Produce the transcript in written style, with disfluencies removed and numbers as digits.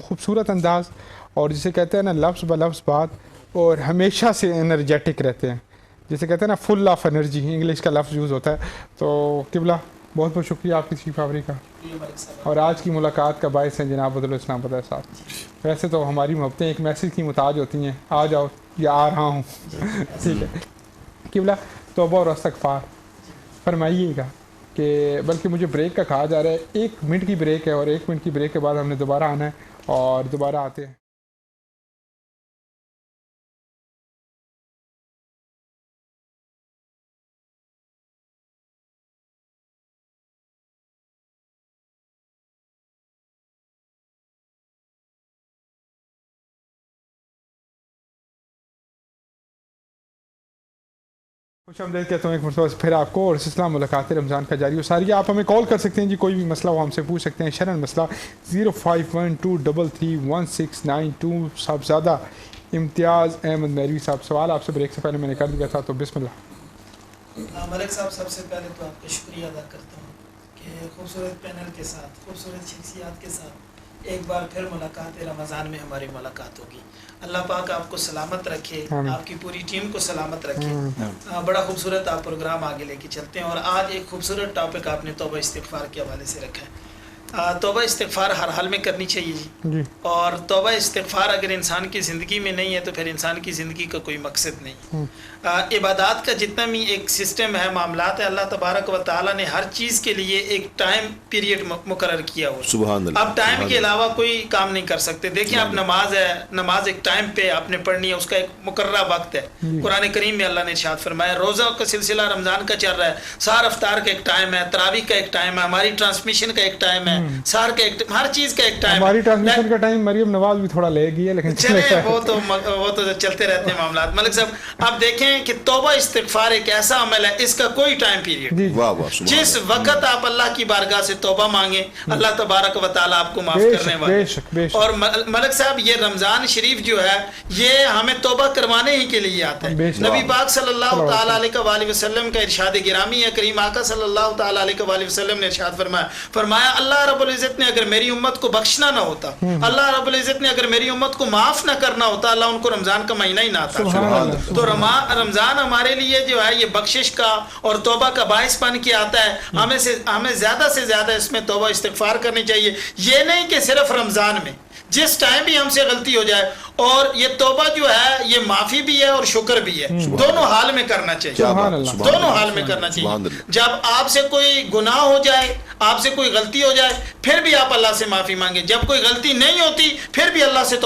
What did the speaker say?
خوبصورت انداز اور جسے کہتے ہیں نا لفظ ب لفظ بات, اور ہمیشہ سے انرجیٹک رہتے ہیں, جسے کہتے ہیں نا فل آف انرجی, انگلش کا لفظ یوز ہوتا ہے. تو قبلہ بہت بہت شکریہ آپ کی تشریف آوری کا, اور آج کی ملاقات کا باعث ہے جناب بدرالاسلام بدر صاحب. ویسے تو ہماری محبتیں ایک میسیج کی محتاج ہوتی ہیں, آ جاؤ یا آ رہا ہوں. ٹھیک ہے قبلہ, توبہ اور استغفار فرمائیے گا کہ, بلکہ مجھے بریک کا کہا جا رہا ہے, 1 منٹ کی بریک ہے, اور 1 منٹ کی بریک کے بعد ہم نے دوبارہ آنا ہے, اور دوبارہ آتے ہیں. خوش آمدید کہتا ہوں ایک مرتبہ پھر آپ کو, اور سلسلہ ملاقات رمضان کا جاری و ساری. آپ ہمیں کال کر سکتے ہیں جی, کوئی بھی مسئلہ ہو ہم سے پوچھ سکتے ہیں. شرن مسئلہ 0512331692. صاحبزادہ امتیاز احمد مہروی صاحب, سوال آپ سے بریک سے پہلے میں نے کر دیا تھا, تو بسم اللہ. ملک صاحب, سب سے پہلے تو آپ کا شکریہ ادا کرتا ہوں کہ خوبصورت پینل کے ساتھ, خوبصورت شخصیات کے ساتھ ایک بار پھر ملاقات رمضان میں ہماری ملاقات ہوگی. اللہ پاک آپ کو سلامت رکھے, آپ کی پوری ٹیم کو سلامت رکھے. بڑا خوبصورت آپ پروگرام آگے لے کے چلتے ہیں, اور آج ایک خوبصورت ٹاپک آپ نے توبہ استغفار کے حوالے سے رکھا ہے. توبہ استغفار ہر حال میں کرنی چاہیے جی, اور توبہ استغفار اگر انسان کی زندگی میں نہیں ہے تو پھر انسان کی زندگی کا کوئی مقصد نہیں. عبادات کا جتنا بھی ایک سسٹم ہے, معاملات ہے, اللہ تبارک و تعالیٰ نے ہر چیز کے لیے ایک ٹائم پیریڈ مقرر کیا ہو. سبحان اللہ. اب ٹائم کے علاوہ کوئی کام نہیں کر سکتے. دیکھیں اب نماز ہے, نماز ایک ٹائم پہ آپ نے پڑھنی ہے, اس کا ایک مقررہ وقت ہے. قرآن کریم میں اللہ نے ارشاد فرمایا, روزہ کا سلسلہ رمضان کا چل رہا ہے, سحر افطار کا ایک ٹائم ہے, تراویح کا ایک ٹائم ہے, ہماری ٹرانسمیشن کا ایک ٹائم ہے, سحر کا ایک, ہر چیز کا ایک ٹائم. ہماری ٹرانسمیشن کا ٹائم مریم نواز بھی تھوڑا لے گئی ہے, لیکن چلے وہ تو چلتے رہتے ہیں معاملات. ملک صاحب آپ دیکھیں کہ توبہ استغفار ایک ایسا عمل ہے, اس کا کوئی ٹائم پیریڈ. جس وقت آپ اللہ کی بارگاہ سے توبہ مانگیں, اللہ تبارک و تعالیٰ آپ کو معاف کرنے والے. اور ملک صاحب یہ رمضان شریف جو ہے یہ ہمیں توبہ کروانے ہی کے لیے آتا ہے. نبی پاک صلی اللہ تعالیٰ علیہ وآلہ وسلم کا ارشاد گرامی ہے, کریم آقا صلی اللہ تعالیٰ علیہ وآلہ وسلم نے ارشاد فرمایا اللہ رب العزت نے اگر میری امت کو بخشنا نہ ہوتا, اللہ رب العزت نے اگر میری امت کو معاف نہ کرنا ہوتا, اللہ ان کو رمضان کا مہینہ ہی نہ آتا. تو رمضان ہمارے لیے جو ہے یہ بخشش کا اور توبہ کا باعث بن کے آتا ہے. ہمیں زیادہ سے زیادہ اس میں توبہ استغفار کرنی چاہیے. یہ نہیں کہ صرف رمضان میں, جس ٹائم بھی ہم سے غلطی ہو جائے, اور یہ توبہ جو ہے یہ معافی بھی ہے اور شکر بھی ہے, دونوں حال میں کرنا چاہیے. دونوں حال میں کرنا چاہیے. جب آپ سے کوئی گناہ ہو جائے, آپ سے کوئی غلطی ہو جائے, پھر بھی آپ اللہ سے معافی مانگیں. جب کوئی غلطی نہیں ہوتی پھر بھی اللہ سے